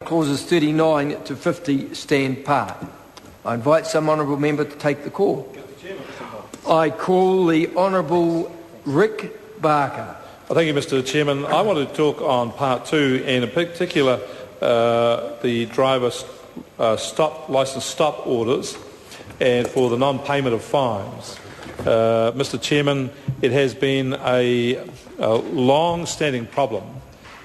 Clauses 39 to 50 stand part. I invite some honourable member to take the call. I call the Honourable Rick Barker. Thank you, Mr Chairman. I want to talk on part two, and in particular the driver licence stop orders and for the non-payment of fines. Mr Chairman, it has been a long-standing problem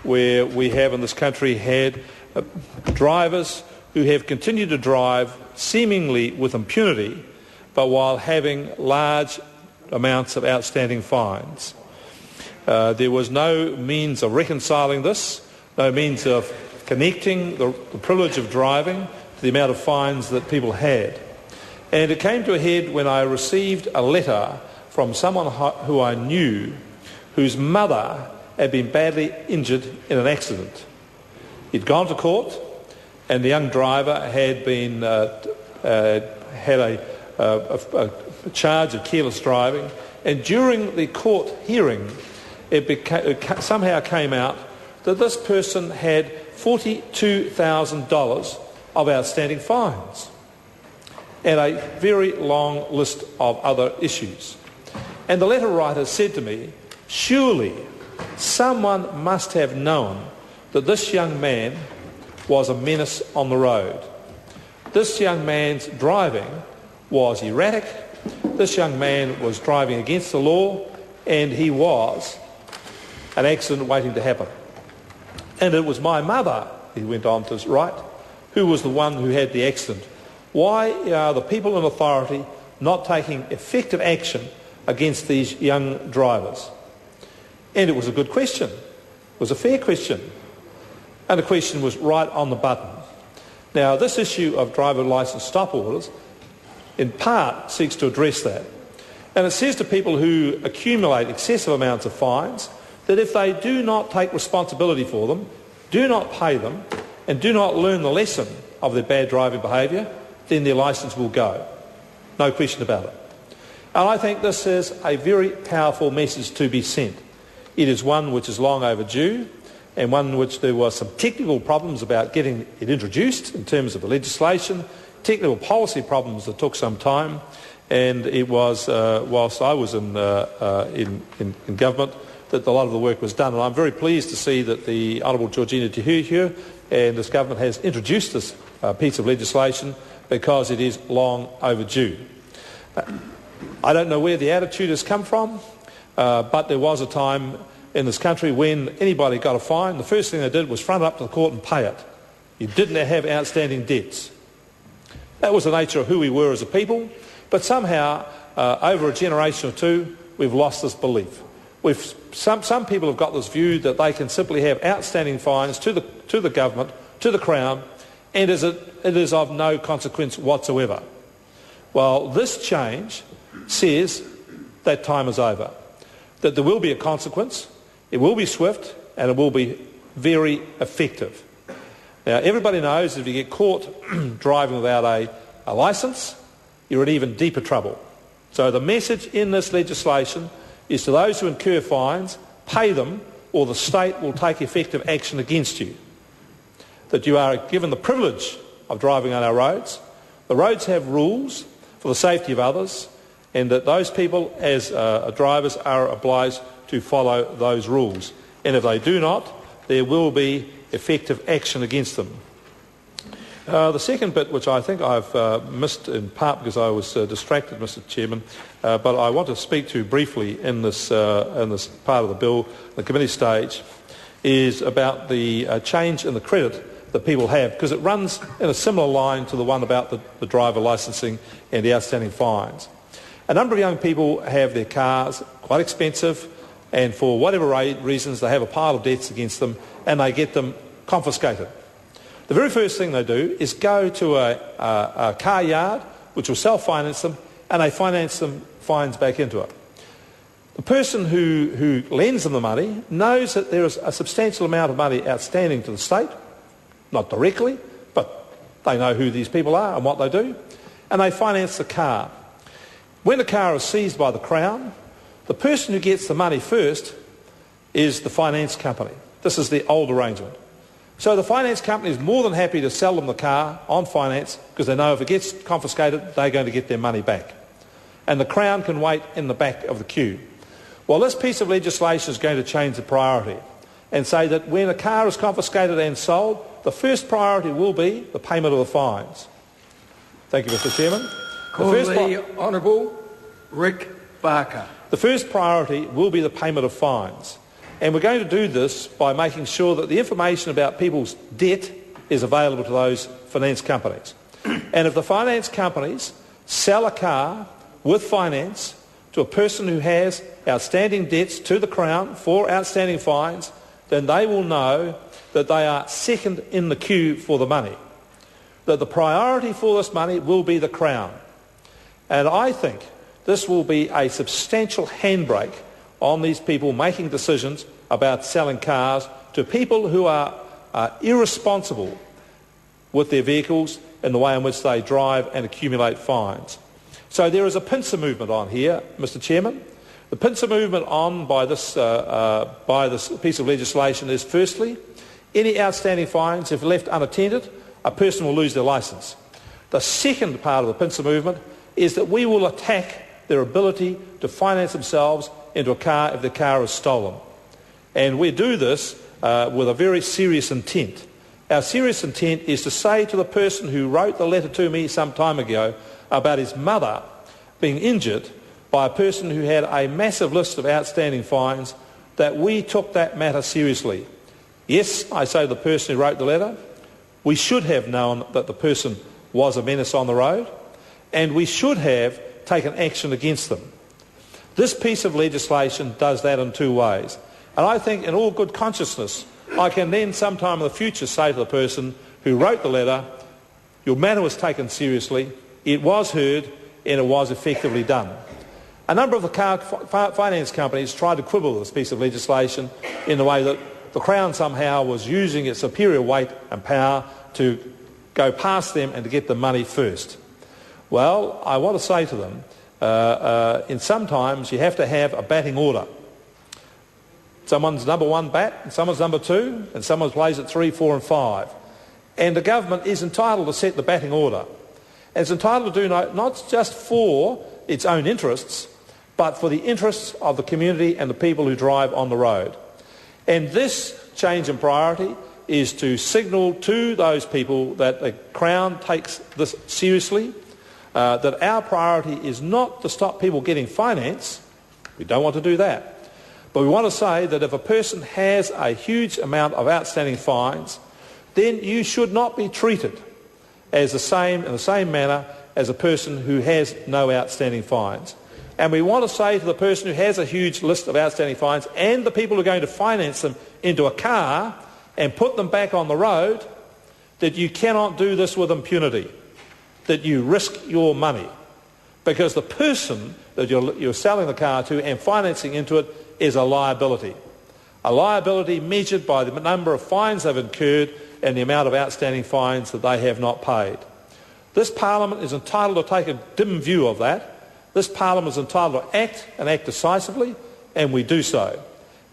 where we have in this country had drivers who have continued to drive seemingly with impunity, but while having large amounts of outstanding fines. There was no means of reconciling this, no means of connecting the privilege of driving to the amount of fines that people had. And it came to a head when I received a letter from someone who I knew, whose mother had been badly injured in an accident. He'd gone to court, and the young driver had been had a charge of careless driving, and during the court hearing, it somehow came out that this person had $42,000 of outstanding fines and a very long list of other issues. And the letter writer said to me, surely someone must have known that this young man was a menace on the road. This young man's driving was erratic, this young man was driving against the law, and he was an accident waiting to happen. And it was my mother, he went on to write, who was the one who had the accident. Why are the people in authority not taking effective action against these young drivers? And it was a good question. It was a fair question. And the question was right on the button. Now, this issue of driver licence stop orders in part seeks to address that. And it says to people who accumulate excessive amounts of fines that if they do not take responsibility for them, do not pay them, and do not learn the lesson of their bad driving behaviour, then their licence will go. No question about it. And I think this is a very powerful message to be sent. It is one which is long overdue, and one which there were some technical problems about getting it introduced in terms of the legislation, technical policy problems that took some time, and it was whilst I was in government that a lot of the work was done. And I'm very pleased to see that the Honourable Georgina Te and this government has introduced this piece of legislation because it is long overdue. I don't know where the attitude has come from, but there was a time in this country when anybody got a fine, the first thing they did was front up to the court and pay it. You didn't have outstanding debts. That was the nature of who we were as a people, but somehow over a generation or two we've lost this belief. Some people have got this view that they can simply have outstanding fines to the government, to the Crown, and it is of no consequence whatsoever. Well, this change says that time is over, that there will be a consequence, it will be swift, and it will be very effective. Now, everybody knows if you get caught driving without a licence, you're in even deeper trouble. So the message in this legislation is to those who incur fines, pay them, or the state will take effective action against you. That you are given the privilege of driving on our roads. The roads have rules for the safety of others, and that those people as drivers are obliged to follow those rules. And if they do not, there will be effective action against them. The second bit, which I think I've missed in part because I was distracted, Mr Chairman, but I want to speak to briefly in this part of the bill, the committee stage, is about the change in the credit that people have, because it runs in a similar line to the one about the driver licensing and the outstanding fines. A number of young people have their cars quite expensive, and for whatever reasons they have a pile of debts against them and they get them confiscated. The very first thing they do is go to a car yard which will self-finance them, and they finance them fines back into it. The person who lends them the money knows that there is a substantial amount of money outstanding to the state, not directly, but they know who these people are and what they do, and they finance the car. When the car is seized by the Crown, the person who gets the money first is the finance company. This is the old arrangement. So the finance company is more than happy to sell them the car on finance because they know if it gets confiscated, they're going to get their money back. And the Crown can wait in the back of the queue. Well, this piece of legislation is going to change the priority and say that when a car is confiscated and sold, the first priority will be the payment of the fines. Thank you, Mr. Chairman. Call the Honourable Rick Barker. The first priority will be the payment of fines. And we're going to do this by making sure that the information about people's debt is available to those finance companies. And if the finance companies sell a car with finance to a person who has outstanding debts to the Crown for outstanding fines, then they will know that they are second in the queue for the money. That the priority for this money will be the Crown. And I think this will be a substantial handbrake on these people making decisions about selling cars to people who are irresponsible with their vehicles in the way in which they drive and accumulate fines. So there is a pincer movement on here, Mr. Chairman. The pincer movement on by this piece of legislation is, firstly, any outstanding fines, if left unattended, a person will lose their licence. The second part of the pincer movement is that we will attack their ability to finance themselves into a car if the car is stolen. And we do this with a very serious intent. Our serious intent is to say to the person who wrote the letter to me some time ago about his mother being injured by a person who had a massive list of outstanding fines, that we took that matter seriously. Yes, I say to the person who wrote the letter, we should have known that the person was a menace on the road, and we should have taken action against them. This piece of legislation does that in two ways. And I think in all good consciousness, I can then sometime in the future say to the person who wrote the letter, your matter was taken seriously, it was heard, and it was effectively done. A number of the car finance companies tried to quibble with this piece of legislation in the way that the Crown somehow was using its superior weight and power to go past them and to get the money first. Well, I want to say to them, in sometimes you have to have a batting order. Someone's number one bat, and someone's number two, and someone plays at 3, 4 and 5. And the government is entitled to set the batting order. And it's entitled to do not just for its own interests, but for the interests of the community and the people who drive on the road. And this change in priority is to signal to those people that the Crown takes this seriously, that our priority is not to stop people getting finance. We don't want to do that. But we want to say that if a person has a huge amount of outstanding fines, then you should not be treated as in the same manner as a person who has no outstanding fines. And we want to say to the person who has a huge list of outstanding fines and the people who are going to finance them into a car and put them back on the road, that you cannot do this with impunity, that you risk your money. Because the person that you're selling the car to and financing into it is a liability measured by the number of fines they've incurred and the amount of outstanding fines that they have not paid. This Parliament is entitled to take a dim view of that. This Parliament is entitled to act and act decisively, and we do so.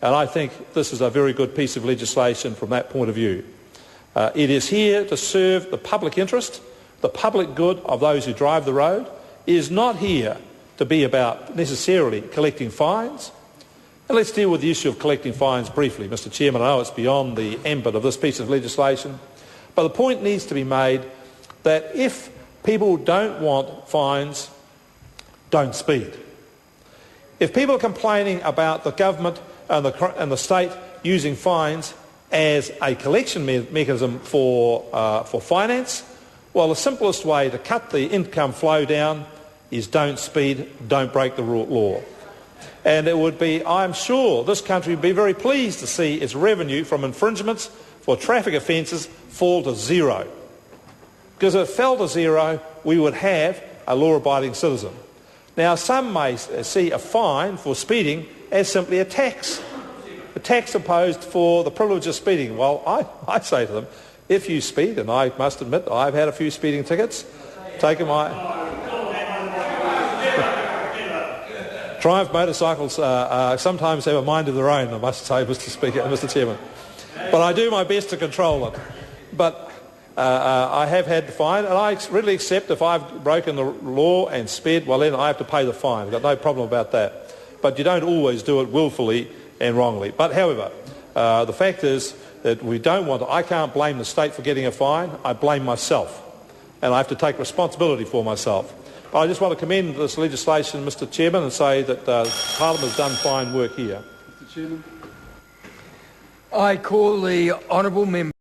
And I think this is a very good piece of legislation from that point of view. It is here to serve the public interest, the public good of those who drive the road. It is not here to be about necessarily collecting fines. And let's deal with the issue of collecting fines briefly, Mr. Chairman. I know it's beyond the ambit of this piece of legislation, but the point needs to be made that if people don't want fines, don't speed. If people are complaining about the government and the state using fines as a collection mechanism for finance, well, the simplest way to cut the income flow down is don't speed, don't break the law. And it would be, I'm sure, this country would be very pleased to see its revenue from infringements for traffic offences fall to zero. Because if it fell to zero, we would have a law-abiding citizen. Now, some may see a fine for speeding as simply a tax imposed for the privilege of speeding. Well, I say to them, if you speed, and I must admit I've had a few speeding tickets, taken my... Triumph motorcycles sometimes have a mind of their own, I must say, Mr. Chairman. But I do my best to control it. But I have had the fine, and I readily accept if I've broken the law and sped, well then I have to pay the fine. I've got no problem about that. But you don't always do it willfully and wrongly. But however, the fact is that we don't want to, I can't blame the state for getting a fine, I blame myself. And I have to take responsibility for myself. But I just want to commend this legislation, Mr Chairman, and say that Parliament has done fine work here. Mr Chairman. I call the honourable member.